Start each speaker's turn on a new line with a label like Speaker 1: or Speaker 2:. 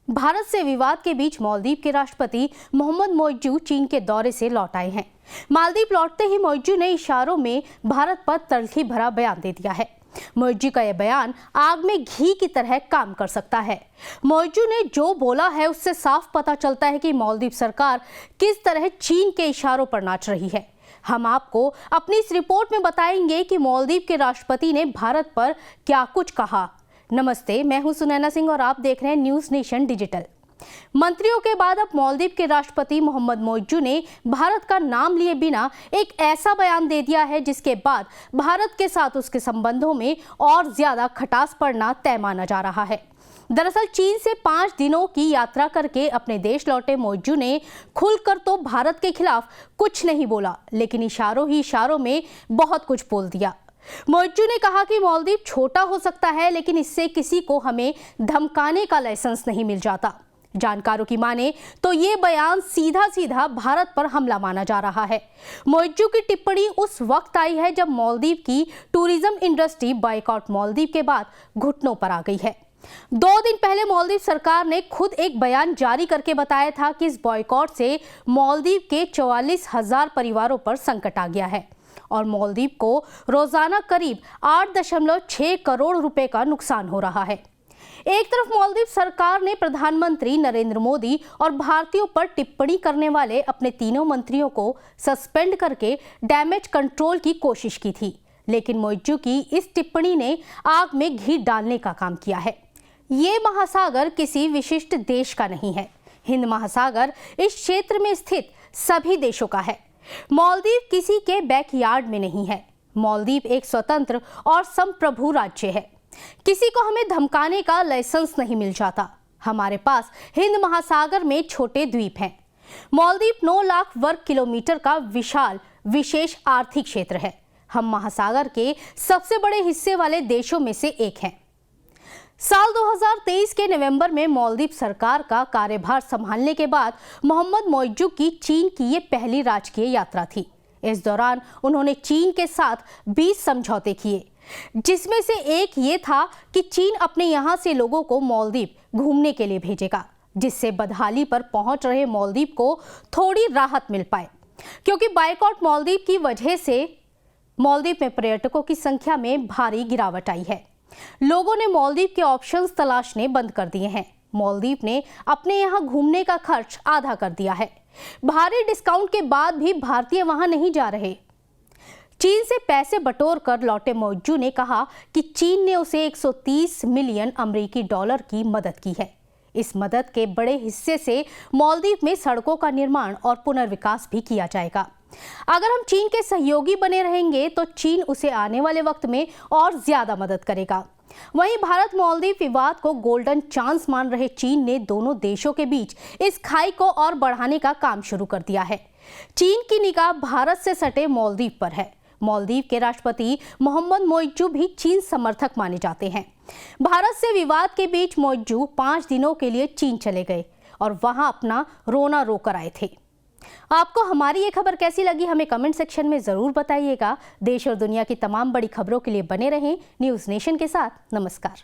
Speaker 1: भारत से विवाद के बीच मालदीव के राष्ट्रपति मोहम्मद मोइज्जू चीन के दौरे से लौट आए हैं। मालदीव लौटते ही मोइज्जू ने इशारों में भारत पर तल्खी भरा बयान दे दिया है। मोइज्जू का यह बयान आग में घी की तरह काम कर सकता है। मोइज्जू ने जो बोला है उससे साफ पता चलता है कि मालदीव सरकार किस तरह चीन के इशारों पर नाच रही है। हम आपको अपनी इस रिपोर्ट में बताएंगे कि मालदीव के राष्ट्रपति ने भारत पर क्या कुछ कहा। नमस्ते, मैं हूं सुनैना सिंह और आप देख रहे हैं न्यूज नेशन डिजिटल। मंत्रियों के बाद अब मालदीव के राष्ट्रपति मोहम्मद मोइज्जू ने भारत का नाम लिए बिना एक ऐसा बयान दे दिया है जिसके बाद भारत के साथ उसके संबंधों में और ज्यादा खटास पड़ना तय माना जा रहा है। दरअसल चीन से 5 दिनों की यात्रा करके अपने देश लौटे मोइज्जू ने खुलकर तो भारत के खिलाफ कुछ नहीं बोला, लेकिन इशारों ही इशारों में बहुत कुछ बोल दिया। मोइज्जू ने कहा कि मालदीव छोटा हो सकता है, लेकिन इससे किसी को हमें धमकाने का लाइसेंस नहीं मिल जाता। जानकारों की माने तो ये बयान सीधा सीधा भारत पर हमला माना जा रहा है। मोइज्जू की टिप्पणी उस वक्त आई है जब मालदीव की टूरिज्म इंडस्ट्री बॉयकॉट मालदीव के बाद घुटनों पर आ गई है। 2 दिन पहले मालदीव सरकार ने खुद एक बयान जारी करके बताया था कि इस बॉयकॉट से मालदीव के 44,000 परिवारों पर संकट आ गया है और मालदीव को रोजाना करीब 8.6 करोड़ रुपए का नुकसान हो रहा है। एक तरफ मालदीव सरकार ने प्रधानमंत्री नरेंद्र मोदी और भारतीयों पर टिप्पणी करने वाले अपने तीनों मंत्रियों को सस्पेंड करके डैमेज कंट्रोल की कोशिश की थी, लेकिन मोइज्जू की इस टिप्पणी ने आग में घी डालने का काम किया है। ये महासागर किसी विशिष्ट देश का नहीं है। हिंद महासागर इस क्षेत्र में स्थित सभी देशों का है। मालदीव किसी के बैकयार्ड में नहीं है। मालदीव एक स्वतंत्र और संप्रभु राज्य है। किसी को हमें धमकाने का लाइसेंस नहीं मिल जाता। हमारे पास हिंद महासागर में छोटे द्वीप हैं। मालदीव 9 लाख वर्ग किलोमीटर का विशाल विशेष आर्थिक क्षेत्र है। हम महासागर के सबसे बड़े हिस्से वाले देशों में से एक हैं। साल 2023 के नवंबर में मालदीव सरकार का कार्यभार संभालने के बाद मोहम्मद मोइज्जू की चीन की ये पहली राजकीय यात्रा थी। इस दौरान उन्होंने चीन के साथ 20 समझौते किए, जिसमें से एक ये था कि चीन अपने यहाँ से लोगों को मालदीव घूमने के लिए भेजेगा, जिससे बदहाली पर पहुंच रहे मालदीव को थोड़ी राहत मिल पाए, क्योंकि बॉयकॉट मालदीव की वजह से मालदीव में पर्यटकों की संख्या में भारी गिरावट आई है। लोगों ने मालदीव के ऑप्शंस तलाशने बंद कर दिए हैं। मालदीव ने अपने यहाँ घूमने का खर्च आधा कर दिया है। भारी डिस्काउंट के बाद भी भारतीय वहां नहीं जा रहे। चीन से पैसे बटोर कर लौटे मोइज्जू ने कहा कि चीन ने उसे 130 मिलियन अमेरिकी डॉलर की मदद की है। इस मदद के बड़े हिस्से से मालदीव में सड़कों का निर्माण और पुनर्विकास भी किया जाएगा। अगर हम चीन के सहयोगी बने रहेंगे तो चीन उसे आने वाले वक्त में और ज्यादा मदद करेगा। वहीं भारत मालदीव विवाद को गोल्डन चांस मान रहे चीन ने दोनों देशों के बीच इस खाई को और बढ़ाने का काम शुरू कर दिया है। चीन की निगाह भारत से सटे मालदीव पर है। मालदीव के राष्ट्रपति मोहम्मद मोइज्जू भी चीन समर्थक माने जाते हैं। भारत से विवाद के बीच मोइज्जू 5 दिनों के लिए चीन चले गए और वहां अपना रोना रोकर आए थे। आपको हमारी ये खबर कैसी लगी, हमें कमेंट सेक्शन में जरूर बताइएगा। देश और दुनिया की तमाम बड़ी खबरों के लिए बने रहें न्यूज नेशन के साथ। नमस्कार।